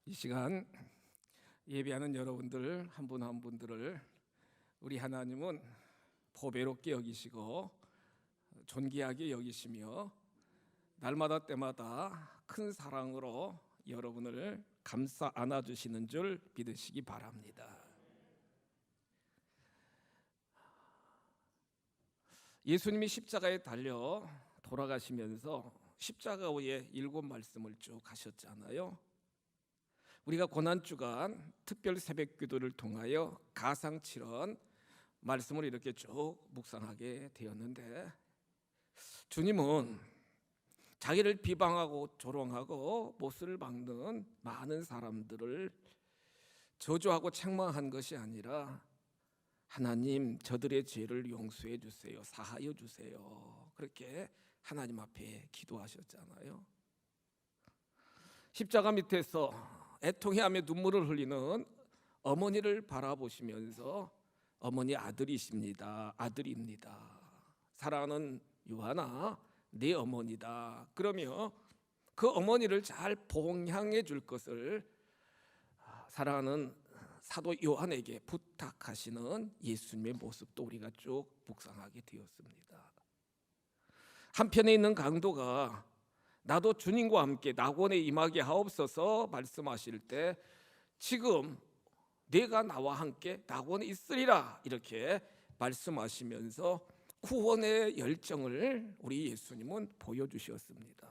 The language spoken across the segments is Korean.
이 시간 예배하는 여러분들 한 분 한 분들을 우리 하나님은 보배롭게 여기시고 존귀하게 여기시며 날마다 때마다 큰 사랑으로 여러분을 감싸 안아주시는 줄 믿으시기 바랍니다. 예수님이 십자가에 달려 돌아가시면서 십자가 위에 7말씀을 쭉 하셨잖아요. 우리가 고난주간 특별 새벽기도를 통하여 가상칠언 말씀을 이렇게 쭉 묵상하게 되었는데, 주님은 자기를 비방하고 조롱하고 못을 박는 많은 사람들을 저주하고 책망한 것이 아니라 하나님, 저들의 죄를 용서해 주세요, 사하여 주세요, 그렇게 하나님 앞에 기도하셨잖아요. 십자가 밑에서 애통해하며 눈물을 흘리는 어머니를 바라보시면서 어머니 아들이십니다, 아들입니다, 사랑하는 요한아 네 어머니다, 그러며 그 어머니를 잘 봉양해 줄 것을 사랑하는 사도 요한에게 부탁하시는 예수님의 모습도 우리가 쭉 묵상하게 되었습니다. 한편에 있는 강도가 나도 주님과 함께 낙원에 임하게 하옵소서 말씀하실 때, 지금 내가 나와 함께 낙원에 있으리라 이렇게 말씀하시면서 구원의 열정을 우리 예수님은 보여주셨습니다.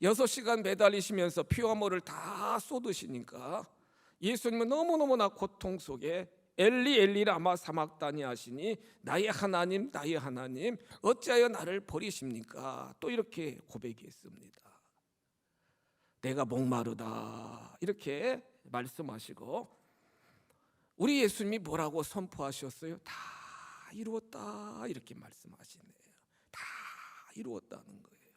6시간 매달리시면서 피와 물을 다 쏟으시니까 예수님은 너무너무나 고통 속에 엘리 엘리 라마 사막다니 하시니 나의 하나님 나의 하나님 어찌하여 나를 버리십니까? 또 이렇게 고백했습니다. 내가 목마르다 이렇게 말씀하시고, 우리 예수님이 뭐라고 선포하셨어요? 다 이루었다 이렇게 말씀하시네요. 다 이루었다는 거예요.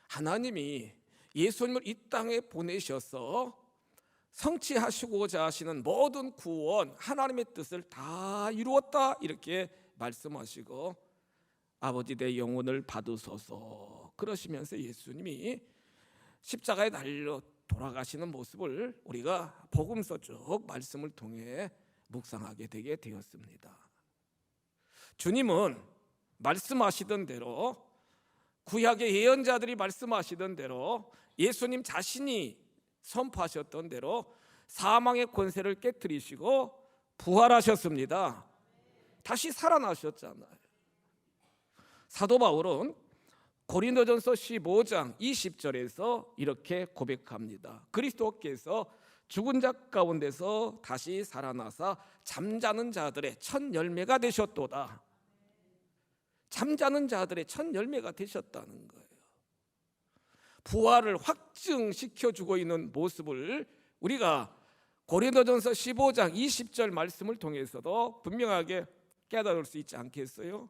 하나님이 예수님을 이 땅에 보내셔서 성취하시고자 하시는 모든 구원, 하나님의 뜻을 다 이루었다 이렇게 말씀하시고, 아버지 내 영혼을 받으소서 그러시면서 예수님이 십자가에 달려 돌아가시는 모습을 우리가 복음서 쭉 말씀을 통해 묵상하게 되게 되었습니다. 주님은 말씀하시던 대로, 구약의 예언자들이 말씀하시던 대로, 예수님 자신이 선포하셨던 대로 사망의 권세를 깨뜨리시고 부활하셨습니다. 다시 살아나셨잖아요. 사도 바울은 고린도전서 15장 20절에서 이렇게 고백합니다. 그리스도께서 죽은 자 가운데서 다시 살아나사 잠자는 자들의 첫 열매가 되셨도다. 잠자는 자들의 첫 열매가 되셨다는 거예요. 부활을 확증시켜주고 있는 모습을 우리가 고린도전서 15장 20절 말씀을 통해서도 분명하게 깨달을 수 있지 않겠어요?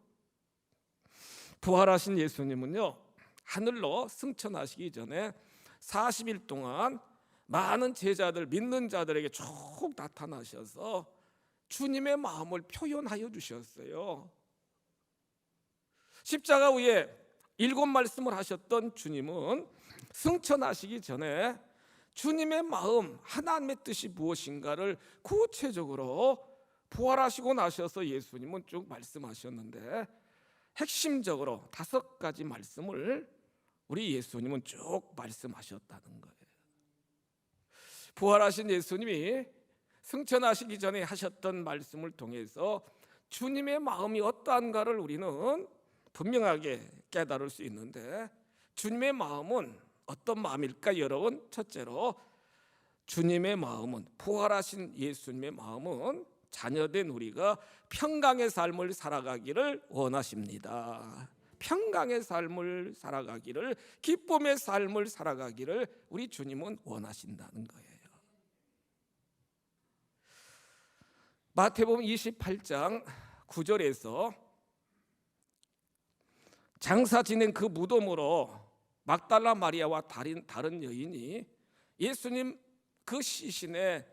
부활하신 예수님은요, 하늘로 승천하시기 전에 40일 동안 많은 제자들, 믿는 자들에게 쭉 나타나셔서 주님의 마음을 표현하여 주셨어요. 십자가 위에 7말씀을 하셨던 주님은 승천하시기 전에 주님의 마음, 하나님의 뜻이 무엇인가를 구체적으로 부활하시고 나셔서 예수님은 쭉 말씀하셨는데, 핵심적으로 5가지 말씀을 우리 예수님은 쭉 말씀하셨다는 거예요. 부활하신 예수님이 승천하시기 전에 하셨던 말씀을 통해서 주님의 마음이 어떠한가를 우리는 분명하게 깨달을 수 있는데, 주님의 마음은 어떤 마음일까? 여러분, 첫째로 주님의 마음은, 부활하신 예수님의 마음은 자녀된 우리가 평강의 삶을 살아가기를 원하십니다. 평강의 삶을 살아가기를, 기쁨의 삶을 살아가기를 우리 주님은 원하신다는 거예요. 마태복음 28장 9절에서 장사 지낸 그 무덤으로 막달라 마리아와 다른 여인이 예수님 그 시신에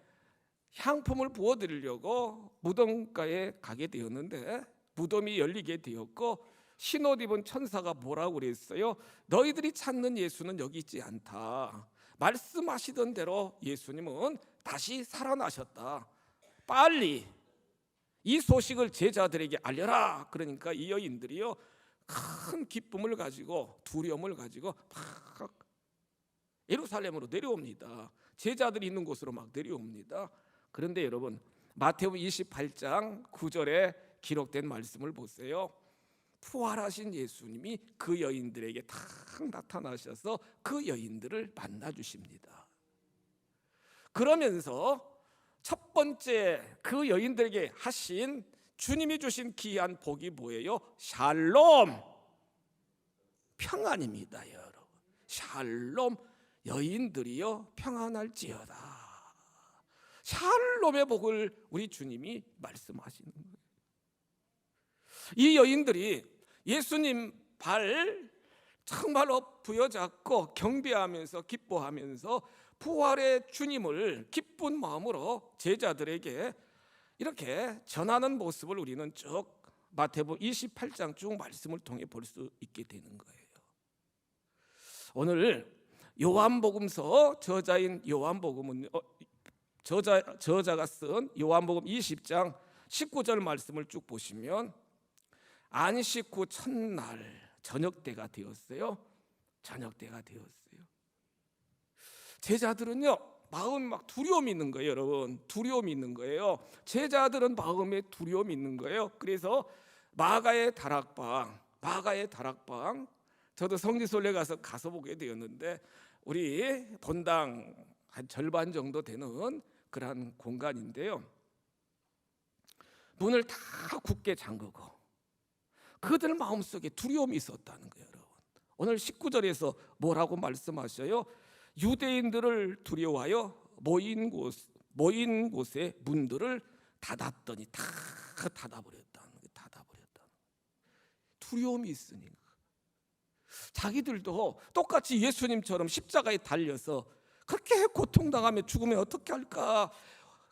향품을 부어드리려고 무덤가에 가게 되었는데, 무덤이 열리게 되었고 흰옷 입은 천사가 뭐라고 그랬어요? 너희들이 찾는 예수는 여기 있지 않다. 말씀하시던 대로 예수님은 다시 살아나셨다. 빨리 이 소식을 제자들에게 알려라. 그러니까 이 여인들이요, 큰 기쁨을 가지고 두려움을 가지고 막 예루살렘으로 내려옵니다. 제자들이 있는 곳으로 막 내려옵니다. 그런데 여러분, 마태복음 28장 9절에 기록된 말씀을 보세요. 부활하신 예수님이 그 여인들에게 딱 나타나셔서 그 여인들을 만나 주십니다. 그러면서 첫 번째 그 여인들에게 하신 주님이 주신 귀한 복이 뭐예요? 샬롬, 평안입니다. 여러분, 샬롬, 여인들이여 평안할지어다. 샬롬의 복을 우리 주님이 말씀하시는 거예요. 이 여인들이 예수님 발 정말로 부여잡고 경배하면서 기뻐하면서 부활의 주님을 기쁜 마음으로 제자들에게 이렇게 전하는 모습을 우리는 쭉 마태복음 28장 쭉 말씀을 통해 볼 수 있게 되는 거예요. 오늘 요한복음서 저자인 요한복음은 저자가 쓴 요한복음 20장 19절 말씀을 쭉 보시면 안식 후 첫날 저녁 때가 되었어요. 저녁 때가 되었어요. 제자들은요, 마음 막 두려움이 있는 거예요. 여러분, 두려움이 있는 거예요. 제자들은 마음에 두려움이 있는 거예요. 그래서 마가의 다락방, 저도 성지순례 가서 보게 되었는데, 우리 본당 한 절반 정도 되는 그러한 공간인데요, 문을 다 굳게 잠그고 그들 마음속에 두려움이 있었다는 거예요. 여러분, 오늘 19절에서 뭐라고 말씀하셔요? 유대인들을 두려워하여 모인 곳의 문들을 닫았더니 다 닫아버렸다는 거예요. 두려움이 있으니까. 자기들도 똑같이 예수님처럼 십자가에 달려서 그렇게 고통당하며 죽으면 어떻게 할까,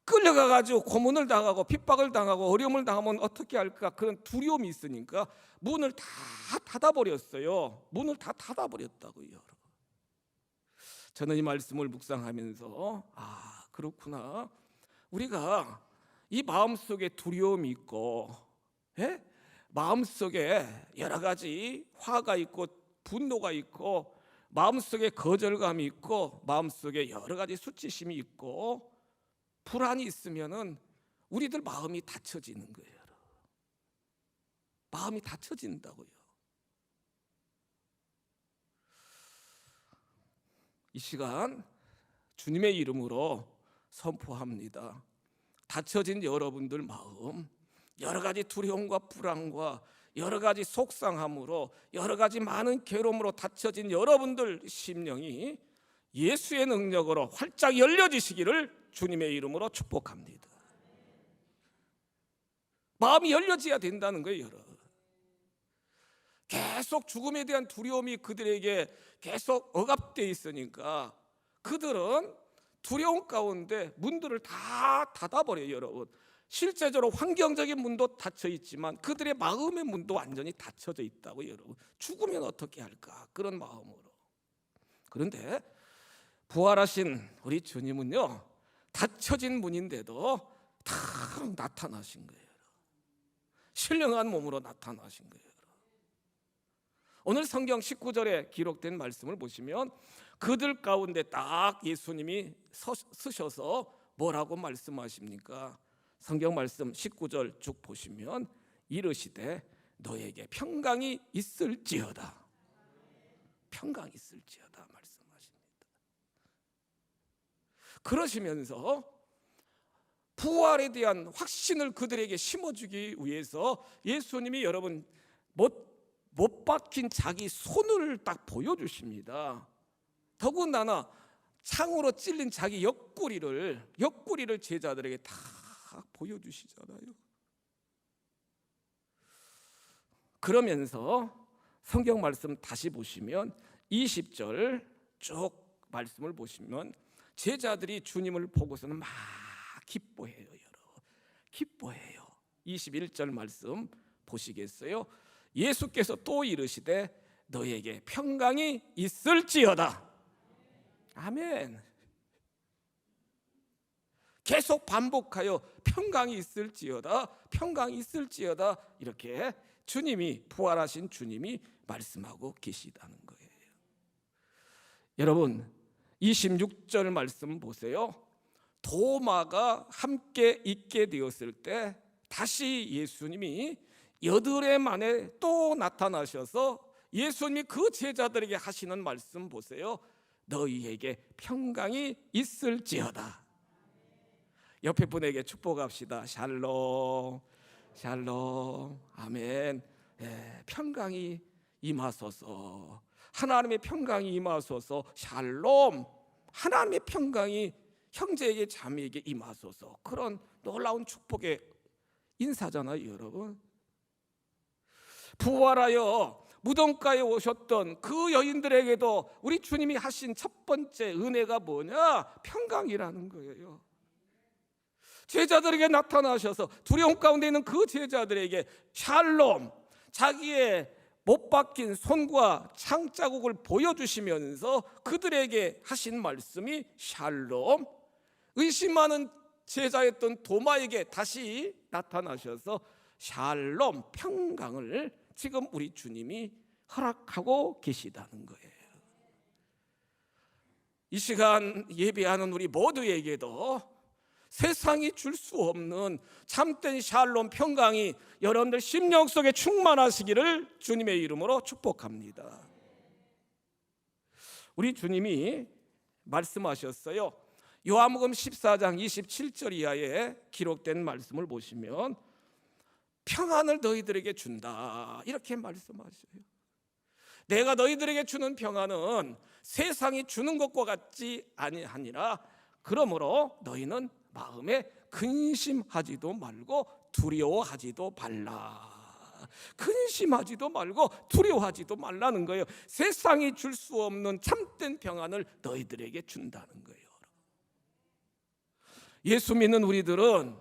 끌려가가지고 고문을 당하고 핍박을 당하고 어려움을 당하면 어떻게 할까, 그런 두려움이 있으니까 문을 다 닫아버렸어요. 문을 다 닫아버렸다고요. 여러분, 저는 이 말씀을 묵상하면서 그렇구나, 우리가 이 마음속에 두려움이 있고, 마음속에 여러 가지 화가 있고 분노가 있고 마음속에 거절감이 있고 마음속에 여러 가지 수치심이 있고 불안이 있으면은 우리들 마음이 닫혀지는 거예요. 마음이 닫혀진다고요. 이 시간 주님의 이름으로 선포합니다. 닫혀진 여러분들 마음, 여러 가지 두려움과 불안과 여러 가지 속상함으로 여러 가지 많은 괴로움으로 닫혀진 여러분들 심령이 예수의 능력으로 활짝 열려지시기를 주님의 이름으로 축복합니다. 마음이 열려져야 된다는 거예요. 여러분, 계속 죽음에 대한 두려움이 그들에게 계속 억압되어 있으니까 그들은 두려움 가운데 문들을 다 닫아버려요. 여러분, 실제적으로 환경적인 문도 닫혀 있지만 그들의 마음의 문도 완전히 닫혀져 있다고. 여러분, 죽으면 어떻게 할까, 그런 마음으로. 그런데 부활하신 우리 주님은요, 닫혀진 문인데도 다 나타나신 거예요. 신령한 몸으로 나타나신 거예요. 오늘 성경 19절에 기록된 말씀을 보시면 그들 가운데 딱 예수님이 서셔서 뭐라고 말씀하십니까? 성경 말씀 19절 쭉 보시면 이르시되 너에게 평강이 있을지어다. 평강이 있을지어다 말씀하십니다. 그러시면서 부활에 대한 확신을 그들에게 심어주기 위해서 예수님이 여러분 못 박힌 자기 손을 딱 보여주십니다. 더군다나 창으로 찔린 자기 옆구리를 제자들에게 다 보여주시잖아요. 그러면서 성경 말씀 다시 보시면 20절 쭉 말씀을 보시면 제자들이 주님을 보고서는 막 기뻐해요. 여러분, 기뻐해요. 21절 말씀 보시겠어요? 예수께서 또 이르시되 너에게 평강이 있을지어다. 아멘. 계속 반복하여 평강이 있을지어다, 평강이 있을지어다, 이렇게 주님이, 부활하신 주님이 말씀하고 계시다는 거예요. 여러분, 26절 말씀 보세요. 도마가 함께 있게 되었을 때 다시 예수님이 8해 만에 또 나타나셔서 예수님이 그 제자들에게 하시는 말씀 보세요. 너희에게 평강이 있을지어다. 옆에 분에게 축복합시다. 샬롬, 샬롬, 아멘. 평강이 임하소서. 하나님의 평강이 임하소서. 샬롬, 하나님의 평강이 형제에게 자매에게 임하소서. 그런 놀라운 축복의 인사잖아요, 여러분. 부활하여 무덤가에 오셨던 그 여인들에게도 우리 주님이 하신 첫 번째 은혜가 뭐냐? 평강이라는 거예요. 제자들에게 나타나셔서 두려움 가운데 있는 그 제자들에게 샬롬, 자기의 못 박힌 손과 창자국을 보여주시면서 그들에게 하신 말씀이 샬롬. 의심하는 제자였던 도마에게 다시 나타나셔서 샬롬, 평강을 지금 우리 주님이 허락하고 계시다는 거예요. 이 시간 예배하는 우리 모두에게도 세상이 줄 수 없는 참된 샬롬, 평강이 여러분들 심령 속에 충만하시기를 주님의 이름으로 축복합니다. 우리 주님이 말씀하셨어요. 요한복음 14장 27절 이하에 기록된 말씀을 보시면 평안을 너희들에게 준다, 이렇게 말씀하셔요. 내가 너희들에게 주는 평안은 세상이 주는 것과 같지 아니하니라. 그러므로 너희는 마음에 근심하지도 말고 두려워하지도 말라. 근심하지도 말고 두려워하지도 말라는 거예요. 세상이 줄 수 없는 참된 평안을 너희들에게 준다는 거예요. 예수 믿는 우리들은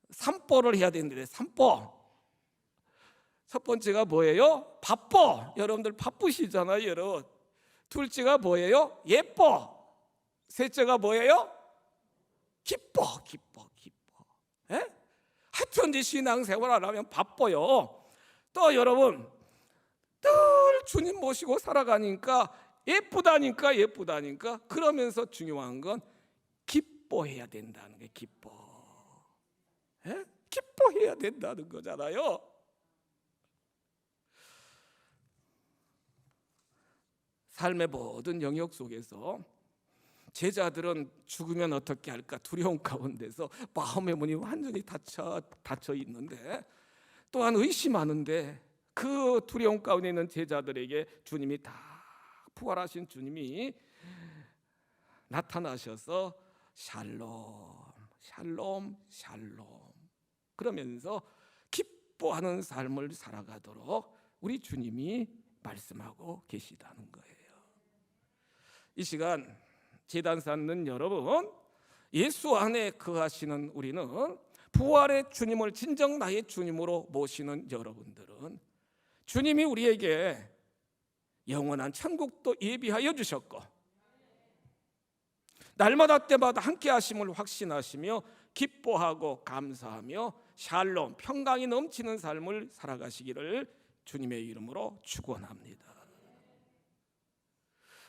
삼보를 해야 되는데, 삼보. 첫 번째가 뭐예요? 바빠. 여러분들 바쁘시잖아요, 여러분. 둘째가 뭐예요? 예뻐. 셋째가 뭐예요? 기뻐, 기뻐, 기뻐. 예? 하여튼 이제 신앙생활 하면 바빠요. 또 여러분, 늘 주님 모시고 살아가니까 예쁘다니까, 예쁘다니까. 그러면서 중요한 건 기뻐해야 된다는 게 기뻐. 예? 기뻐해야 된다는 거잖아요. 삶의 모든 영역 속에서 제자들은 죽으면 어떻게 할까 두려움 가운데서 마음의 문이 완전히 닫혀 있는데, 또한 의심하는데, 그 두려움 가운데 있는 제자들에게 주님이 다 부활하신 주님이 나타나셔서 샬롬, 샬롬, 샬롬 그러면서 기뻐하는 삶을 살아가도록 우리 주님이 말씀하고 계시다는 거예요. 이 시간 제단 쌓는 여러분, 예수 안에 거하시는 우리는, 부활의 주님을 진정 나의 주님으로 모시는 여러분들은 주님이 우리에게 영원한 천국도 예비하여 주셨고, 날마다 때마다 함께 하심을 확신하시며 기뻐하고 감사하며 샬롬, 평강이 넘치는 삶을 살아가시기를 주님의 이름으로 축원합니다.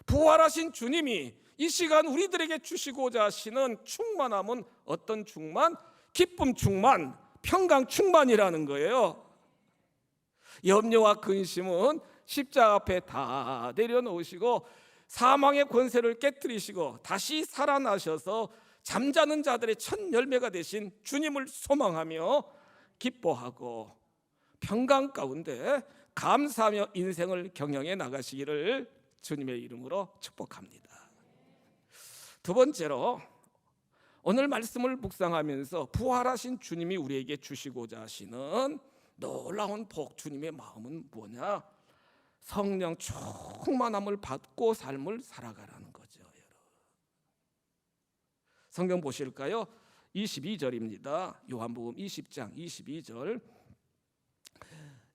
부활하신 주님이 이 시간 우리들에게 주시고자 하시는 충만함은 어떤 충만? 기쁨 충만, 평강 충만이라는 거예요. 염려와 근심은 십자가 앞에 다 내려놓으시고 사망의 권세를 깨뜨리시고 다시 살아나셔서 잠자는 자들의 첫 열매가 되신 주님을 소망하며 기뻐하고 평강 가운데 감사하며 인생을 경영해 나가시기를 주님의 이름으로 축복합니다. 두 번째로, 오늘 말씀을 묵상하면서 부활하신 주님이 우리에게 주시고자 하시는 놀라운 복, 주님의 마음은 뭐냐? 성령 충만함을 받고 삶을 살아가라는 거죠. 여러분, 성경 보실까요? 22절입니다. 요한복음 20장 22절.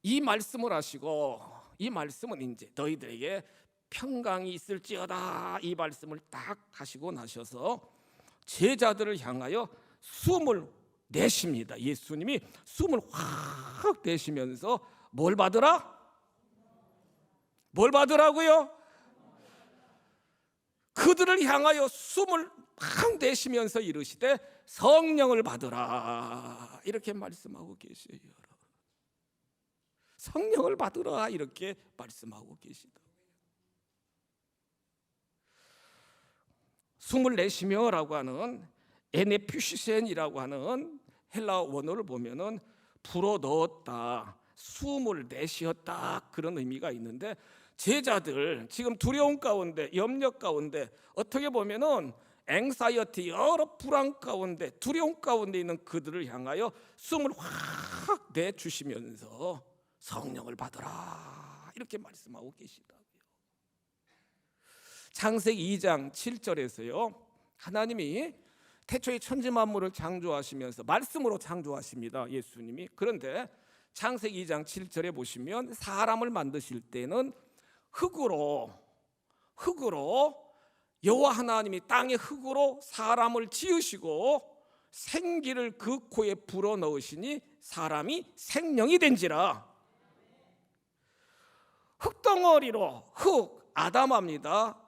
이 말씀을 하시고, 이 말씀은 이제 너희들에게 평강이 있을지어다 이 말씀을 딱 하시고 나셔서 제자들을 향하여 숨을 내쉽니다. 예수님이 숨을 확 내쉬면서 뭘 받으라? 뭘 받으라고요? 그들을 향하여 숨을 확 내쉬면서 이르시되 성령을 받으라 이렇게 말씀하고 계세요. 성령을 받으라 이렇게 말씀하고 계시다. 숨을 내쉬며라고 하는 에네퓨시센이라고 하는 헬라어 원어를 보면은 불어넣었다, 숨을 내쉬었다 그런 의미가 있는데, 제자들 지금 두려움 가운데, 염려 가운데, 어떻게 보면은 앵사이어티, 여러 불안 가운데, 두려움 가운데 있는 그들을 향하여 숨을 확 내주시면서 성령을 받으라 이렇게 말씀하고 계시다고요. 창세기 2장 7절에서요 하나님이 태초에 천지 만물을 창조하시면서 말씀으로 창조하십니다, 예수님이. 그런데 창세기 2장 7절에 보시면 사람을 만드실 때는 흙으로 여호와 하나님이 땅의 흙으로 사람을 지으시고 생기를 그 코에 불어넣으시니 사람이 생명이 된지라. 흙덩어리로, 아담합니다.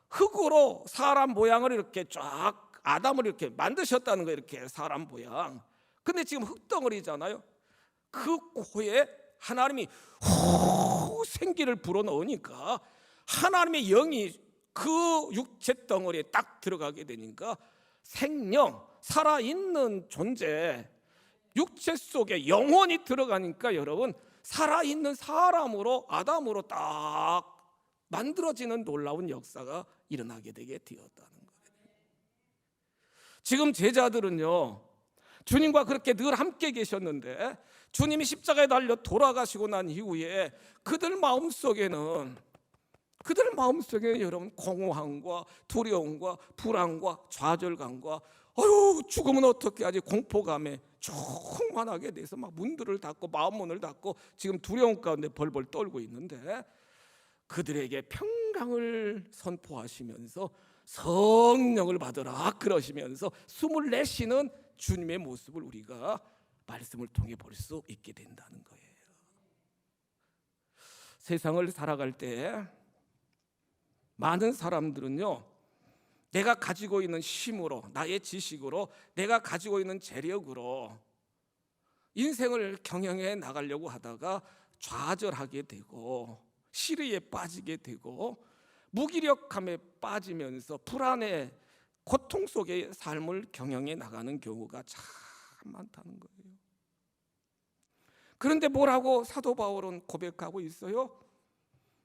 흙으로 사람 모양을 이렇게 쫙 아담을 이렇게 만드셨다는 거예요. 이렇게 사람 모양. 근데 지금 흙덩어리잖아요. 그 코에 하나님이 생기를 불어넣으니까 하나님의 영이 그 육체 덩어리에 딱 들어가게 되니까 생명, 살아있는 존재, 육체 속에 영혼이 들어가니까 여러분 살아있는 사람으로, 아담으로 딱 만들어지는 놀라운 역사가 일어나게 되게 되었다는 거예요. 지금 제자들은요 주님과 그렇게 늘 함께 계셨는데 주님이 십자가에 달려 돌아가시고 난 이후에 그들 마음속에는 여러분 공허함과 두려움과 불안과 좌절감과 죽으면 어떻게 하지 공포감에 충만하게 돼서 막 문들을 닫고 마음문을 닫고 지금 두려움 가운데 벌벌 떨고 있는데, 그들에게 평강을 선포하시면서 성령을 받으라 그러시면서 숨을 내쉬는 주님의 모습을 우리가 말씀을 통해 볼 수 있게 된다는 거예요. 세상을 살아갈 때 많은 사람들은요 내가 가지고 있는 힘으로, 나의 지식으로, 내가 가지고 있는 재력으로 인생을 경영해 나가려고 하다가 좌절하게 되고 시리에 빠지게 되고 무기력함에 빠지면서 불안에 고통 속의 삶을 경영해 나가는 경우가 참 많다는 거예요. 그런데 뭐라고 사도 바울은 고백하고 있어요?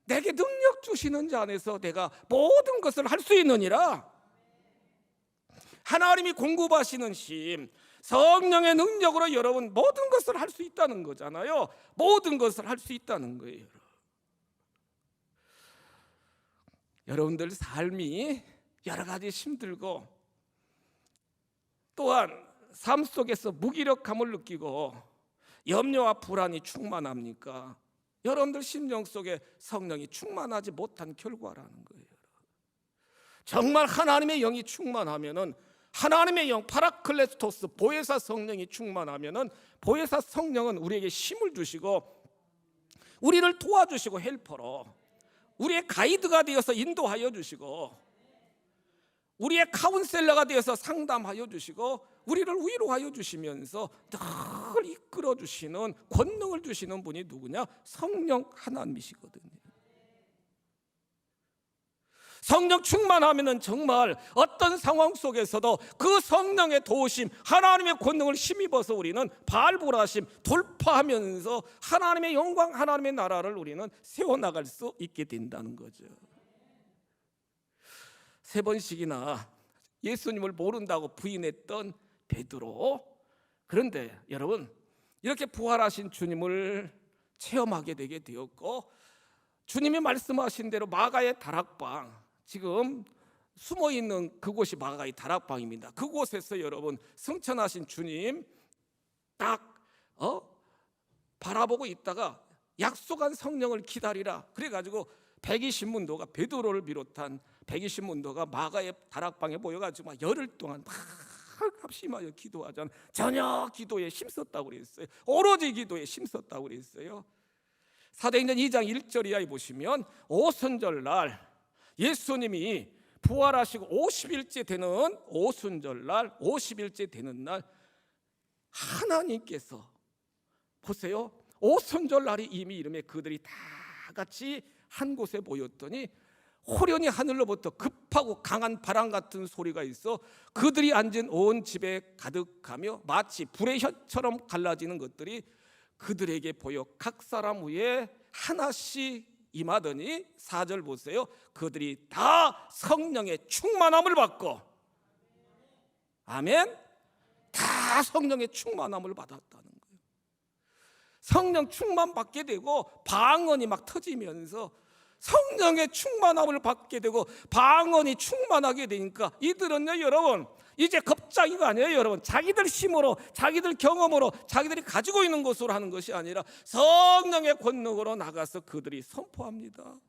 내게 능력 주시는 자 안에서 내가 모든 것을 할 수 있느니라. 하나님이 공급하시는 힘, 성령의 능력으로 여러분 모든 것을 할 수 있다는 거잖아요. 모든 것을 할 수 있다는 거예요. 여러분들 삶이 여러 가지 힘들고 또한 삶 속에서 무기력함을 느끼고 염려와 불안이 충만합니까? 여러분들 심령 속에 성령이 충만하지 못한 결과라는 거예요. 정말 하나님의 영이 충만하면은, 하나님의 영 파라클레토스 보혜사 성령이 충만하면은, 보혜사 성령은 우리에게 힘을 주시고 우리를 도와주시고 헬퍼로 우리의 가이드가 되어서 인도하여 주시고 우리의 카운셀러가 되어서 상담하여 주시고 우리를 위로하여 주시면서 늘 이끌어 주시는, 권능을 주시는 분이 누구냐? 성령 하나님이시거든요. 성령 충만하면은 정말 어떤 상황 속에서도 그 성령의 도우심, 하나님의 권능을 힘입어서 우리는 발굴하심, 돌파하면서 하나님의 영광, 하나님의 나라를 우리는 세워나갈 수 있게 된다는 거죠. 3번씩이나 예수님을 모른다고 부인했던 베드로, 그런데 여러분 이렇게 부활하신 주님을 체험하게 되게 되었고, 주님이 말씀하신 대로 마가의 다락방, 지금 숨어있는 그곳이 마가의 다락방입니다. 그곳에서 여러분 승천하신 주님 딱 바라보고 있다가 약속한 성령을 기다리라 그래가지고 120문도가 베드로를 비롯한 120문도가 마가의 다락방에 모여가지고 막 열흘 동안 막 합심하여 기도하잖아. 전혀 기도에 힘썼다고 그랬어요. 오로지 기도에 힘썼다고 그랬어요. 사도행전 2장 1절 이하에 보시면 오순절날 예수님이 부활하시고 50일째 되는 오순절날, 50일째 되는 날 하나님께서 보세요. 오순절날이 이미 이름에 그들이 다 같이 한 곳에 모였더니 호련히 하늘로부터 급하고 강한 바람 같은 소리가 있어 그들이 앉은 온 집에 가득하며 마치 불의 혀처럼 갈라지는 것들이 그들에게 보여 각 사람 위에 하나씩 임하더니 4절 보세요. 그들이 다 성령의 충만함을 받고, 아멘, 다 성령의 충만함을 받았다는 거예요. 성령 충만 받게 되고 방언이 막 터지면서 성령의 충만함을 받게 되고 방언이 충만하게 되니까 이들은요, 여러분, 이제 겁자기가 아니에요. 여러분, 자기들 힘으로, 자기들 경험으로, 자기들이 가지고 있는 것으로 하는 것이 아니라 성령의 권능으로 나가서 그들이 선포합니다.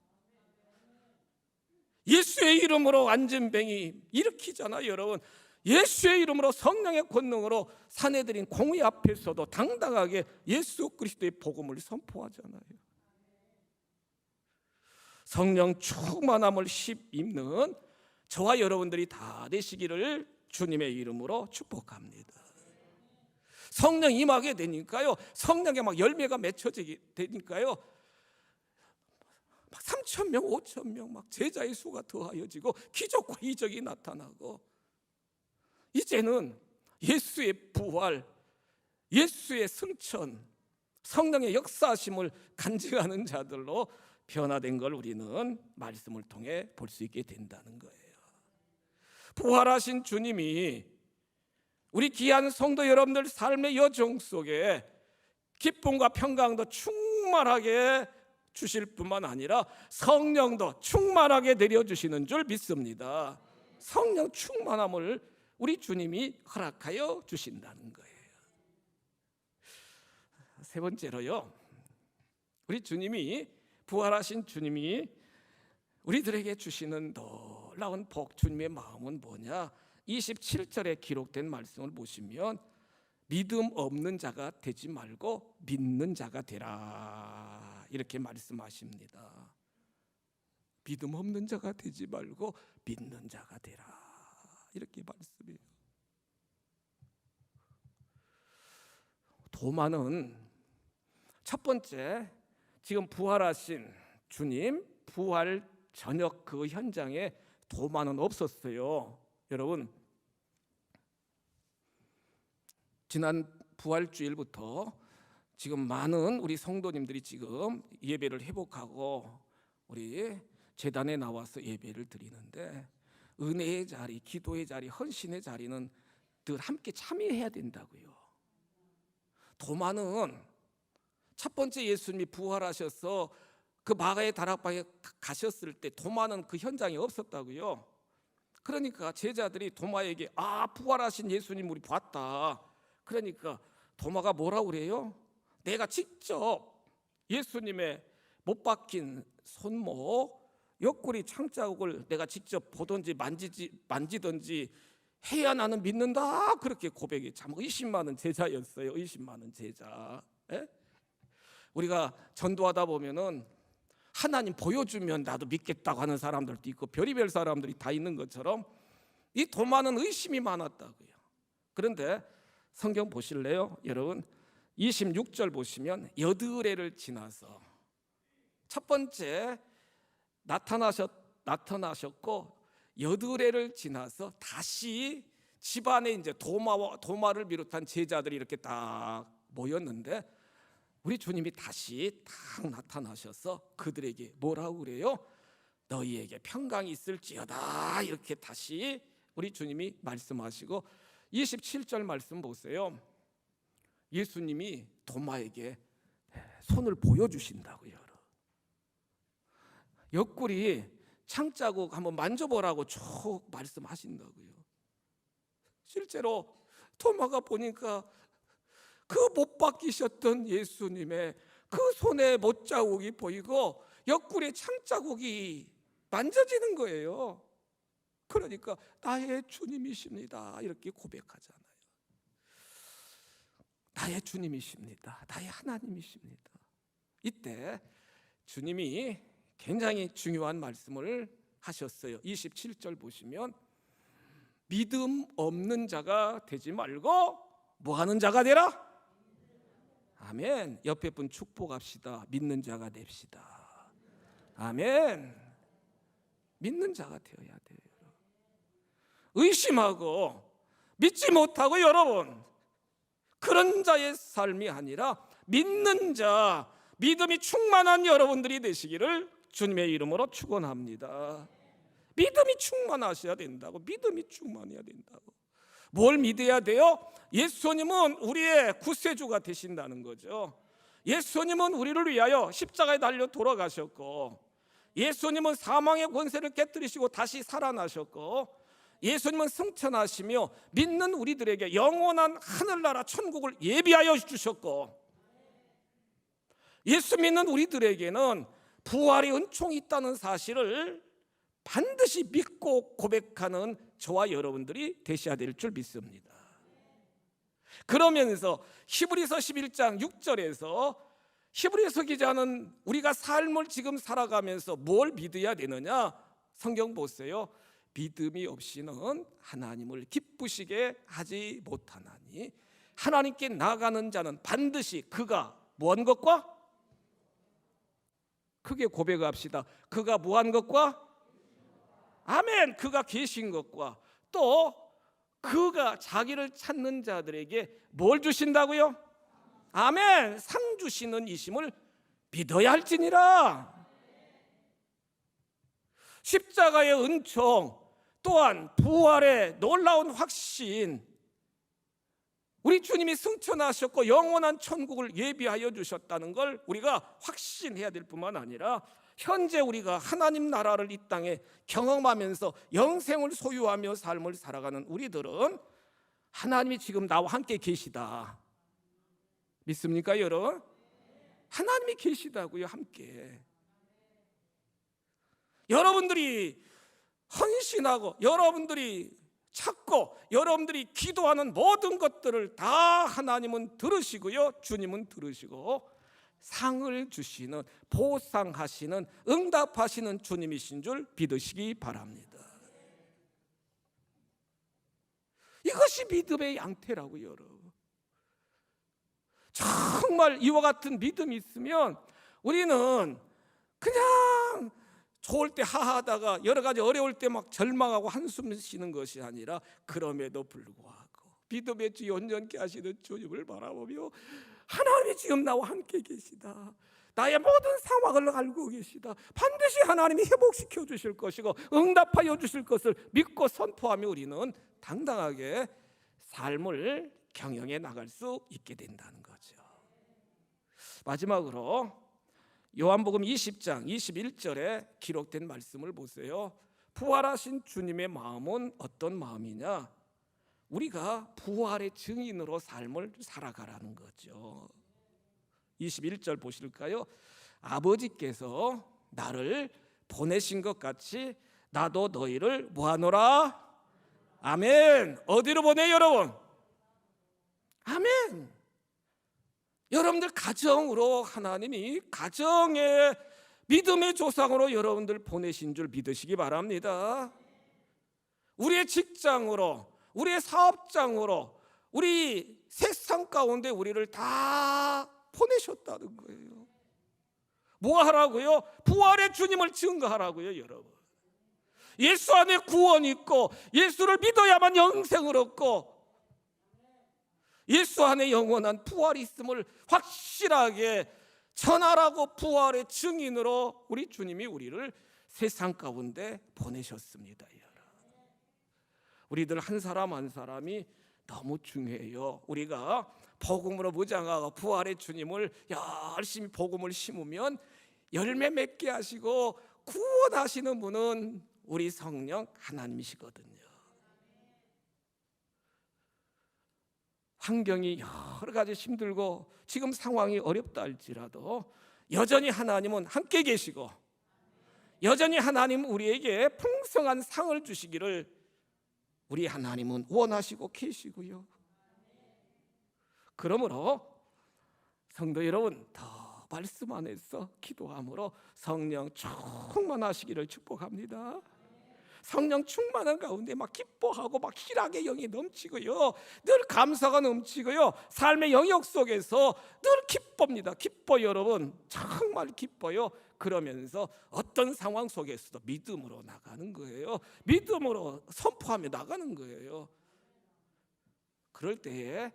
예수의 이름으로 안진뱅이 일으키잖아요. 여러분, 예수의 이름으로 성령의 권능으로 사내들인 공의 앞에서도 당당하게 예수 그리스도의 복음을 선포하잖아요. 성령 충만함을 입는 저와 여러분들이 다 되시기를 주님의 이름으로 축복합니다. 성령 임하게 되니까요, 성령에 막 열매가 맺혀지게 되니까요, 막 3,000명, 5,000명 막 제자의 수가 더하여지고 기적과 이적이 나타나고 이제는 예수의 부활, 예수의 승천, 성령의 역사하심을 간증하는 자들로 변화된 걸 우리는 말씀을 통해 볼 수 있게 된다는 거예요. 부활하신 주님이 우리 귀한 성도 여러분들 삶의 여정 속에 기쁨과 평강도 충만하게 주실 뿐만 아니라 성령도 충만하게 내려주시는 줄 믿습니다. 성령 충만함을 우리 주님이 허락하여 주신다는 거예요. 세 번째로요, 우리 주님이, 부활하신 주님이 우리들에게 주시는 놀라운 복, 주님의 마음은 뭐냐? 27절에 기록된 말씀을 보시면 믿음 없는 자가 되지 말고 믿는 자가 되라, 이렇게 말씀하십니다. 믿음 없는 자가 되지 말고 믿는 자가 되라, 이렇게 말씀해요. 도마는 첫 번째, 지금 부활하신 주님 부활 저녁 그 현장에 도마는 없었어요. 여러분, 지난 부활주일부터 지금 많은 우리 성도님들이 지금 예배를 회복하고 우리 제단에 나와서 예배를 드리는데, 은혜의 자리, 기도의 자리, 헌신의 자리는 늘 함께 참여해야 된다고요. 도마는 첫 번째 예수님이 부활하셔서 그 마가의 다락방에 가셨을 때 도마는 그 현장에 없었다고요. 그러니까 제자들이 도마에게 부활하신 예수님 우리 봤다. 그러니까 도마가 뭐라고 그래요? 내가 직접 예수님의 못 박힌 손목, 옆구리 창자국을 내가 직접 보든지 만지든지 해야 나는 믿는다, 그렇게 고백이. 참 의심 많은 제자였어요. 의심 많은 제자. 에? 우리가 전도하다 보면은 하나님 보여주면 나도 믿겠다고 하는 사람들도 있고 별의별 사람들이 다 있는 것처럼 이 도마는 의심이 많았다고요. 그런데 성경 보실래요? 여러분, 26절 보시면 여드레를 지나서 첫 번째 나타나셨고 여드레를 지나서 다시 집안에 이제 도마를 비롯한 제자들이 이렇게 딱 모였는데 우리 주님이 다시 딱 나타나셔서 그들에게 뭐라고 그래요? 너희에게 평강이 있을지어다, 이렇게 다시 우리 주님이 말씀하시고 27절 말씀 보세요. 예수님이 도마에게 손을 보여주신다고요. 옆구리 창자국 한번 만져보라고 쭉 말씀하신다고요. 실제로 도마가 보니까 그 못 박히셨던 예수님의 그 손에 못자국이 보이고 옆구리에 창자국이 만져지는 거예요. 그러니까 나의 주님이십니다 이렇게 고백하잖아요. 나의 주님이십니다. 나의 하나님이십니다. 이때 주님이 굉장히 중요한 말씀을 하셨어요. 27절 보시면 믿음 없는 자가 되지 말고 뭐 하는 자가 되라? 아멘. 옆에 분 축복합시다. 믿는 자가 됩시다. 아멘. 믿는 자가 되어야 돼요. 의심하고 믿지 못하고 여러분 그런 자의 삶이 아니라 믿는 자, 믿음이 충만한 여러분들이 되시기를 주님의 이름으로 축원합니다. 믿음이 충만하셔야 된다고. 믿음이 충만해야 된다고. 뭘 믿어야 돼요? 예수님은 우리의 구세주가 되신다는 거죠. 예수님은 우리를 위하여 십자가에 달려 돌아가셨고, 예수님은 사망의 권세를 깨뜨리시고 다시 살아나셨고, 예수님은 승천하시며 믿는 우리들에게 영원한 하늘나라 천국을 예비하여 주셨고, 예수 믿는 우리들에게는 부활의 은총이 있다는 사실을 반드시 믿고 고백하는 저와 여러분들이 되셔야 될 줄 믿습니다. 그러면서 히브리서 11장 6절에서 히브리서 기자는 우리가 삶을 지금 살아가면서 뭘 믿어야 되느냐? 성경 보세요. 믿음이 없이는 하나님을 기쁘시게 하지 못하나니 하나님께 나가는 자는 반드시 그가 뭐한 것과? 크게 고백합시다. 그가 뭐한 것과? 아멘. 그가 계신 것과 또 그가 자기를 찾는 자들에게 뭘 주신다고요? 아멘. 상 주시는 이심을 믿어야 할지니라. 십자가의 은총 또한 부활의 놀라운 확신, 우리 주님이 승천하셨고 영원한 천국을 예비하여 주셨다는 걸 우리가 확신해야 될 뿐만 아니라 현재 우리가 하나님 나라를 이 땅에 경험하면서 영생을 소유하며 삶을 살아가는 우리들은 하나님이 지금 나와 함께 계시다. 믿습니까 여러분? 하나님이 계시다고요. 함께. 여러분들이 헌신하고 여러분들이 찾고 여러분들이 기도하는 모든 것들을 다 하나님은 들으시고요, 주님은 들으시고 상을 주시는, 보상하시는, 응답하시는 주님이신 줄 믿으시기 바랍니다. 이것이 믿음의 양태라고요, 여러분. 정말 이와 같은 믿음이 있으면 우리는 그냥 좋을 때 하하다가 여러 가지 어려울 때 막 절망하고 한숨 쉬는 것이 아니라 그럼에도 불구하고 믿음의 주 온전케 하시는 주님을 바라보며 하나님이 지금 나와 함께 계시다. 나의 모든 상황을 알고 계시다. 반드시 하나님이 회복시켜 주실 것이고 응답하여 주실 것을 믿고 선포하며 우리는 당당하게 삶을 경영해 나갈 수 있게 된다는 거죠. 마지막으로 요한복음 20장 21절에 기록된 말씀을 보세요. 부활하신 주님의 마음은 어떤 마음이냐? 우리가 부활의 증인으로 삶을 살아가라는 거죠. 21절 보실까요? 아버지께서 나를 보내신 것 같이 나도 너희를 뭐하노라? 아멘. 어디로 보내 여러분? 아멘. 여러분들 가정으로 하나님이 가정의 믿음의 조상으로 여러분들 보내신 줄 믿으시기 바랍니다. 우리의 직장으로, 우리의 사업장으로, 우리 세상 가운데 우리를 다 보내셨다는 거예요. 뭐 하라고요? 부활의 주님을 증거하라고요, 여러분. 예수 안에 구원이 있고 예수를 믿어야만 영생을 얻고 예수 안에 영원한 부활이 있음을 확실하게 전하라고 부활의 증인으로 우리 주님이 우리를 세상 가운데 보내셨습니다. 우리들 한 사람 한 사람이 너무 중요해요. 우리가 복음으로 무장하고 부활의 주님을 열심히 복음을 심으면 열매 맺게 하시고 구원하시는 분은 우리 성령 하나님이시거든요. 환경이 여러 가지 힘들고 지금 상황이 어렵다 할지라도 여전히 하나님은 함께 계시고 여전히 하나님은 우리에게 풍성한 상을 주시기를 우리 하나님은 원하시고 계시고요. 그러므로 성도 여러분, 더 말씀 안에서 기도함으로 성령 충만하시기를 축복합니다. 성령 충만한 가운데 막 기뻐하고 막 희락의 영이 넘치고요, 늘 감사가 넘치고요, 삶의 영역 속에서 늘 기쁩니다. 기뻐 여러분, 정말 기뻐요. 그러면서 어떤 상황 속에서도 믿음으로 나가는 거예요. 믿음으로 선포하며 나가는 거예요. 그럴 때에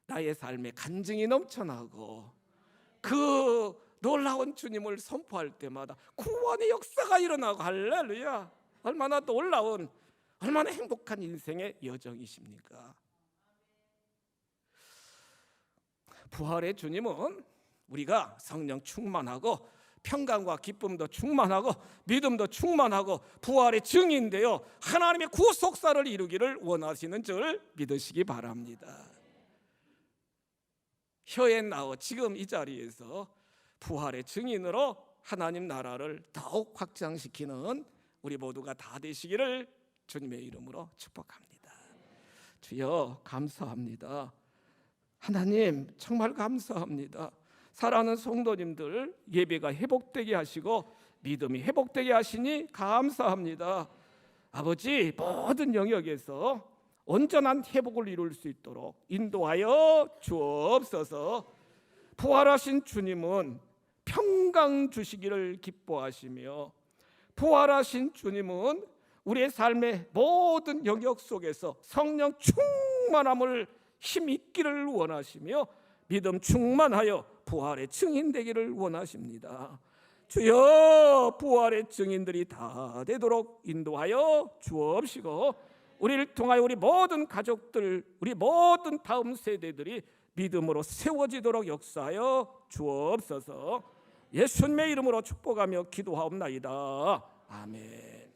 나의 삶에 간증이 넘쳐나고 그 놀라운 주님을 선포할 때마다 구원의 역사가 일어나고, 할렐루야, 얼마나 놀라운, 얼마나 행복한 인생의 여정이십니까? 부활의 주님은 우리가 성령 충만하고 평강과 기쁨도 충만하고 믿음도 충만하고 부활의 증인되어 하나님의 구속사를 이루기를 원하시는 줄 믿으시기 바랍니다. 혀에 나와 지금 이 자리에서 부활의 증인으로 하나님 나라를 더욱 확장시키는 우리 모두가 다 되시기를 주님의 이름으로 축복합니다. 주여 감사합니다. 하나님 정말 감사합니다. 사랑하는 성도님들 예배가 회복되게 하시고 믿음이 회복되게 하시니 감사합니다. 아버지, 모든 영역에서 온전한 회복을 이룰 수 있도록 인도하여 주옵소서. 부활하신 주님은 평강 주시기를 기뻐하시며 부활하신 주님은 우리의 삶의 모든 영역 속에서 성령 충만함을 힘있기를 원하시며 믿음 충만하여 부활의 증인 되기를 원하십니다. 주여, 부활의 증인들이 다 되도록 인도하여 주옵시고 우리를 통하여 우리 모든 가족들, 우리 모든 다음 세대들이 믿음으로 세워지도록 역사하여 주옵소서. 예수님의 이름으로 축복하며 기도하옵나이다. 아멘.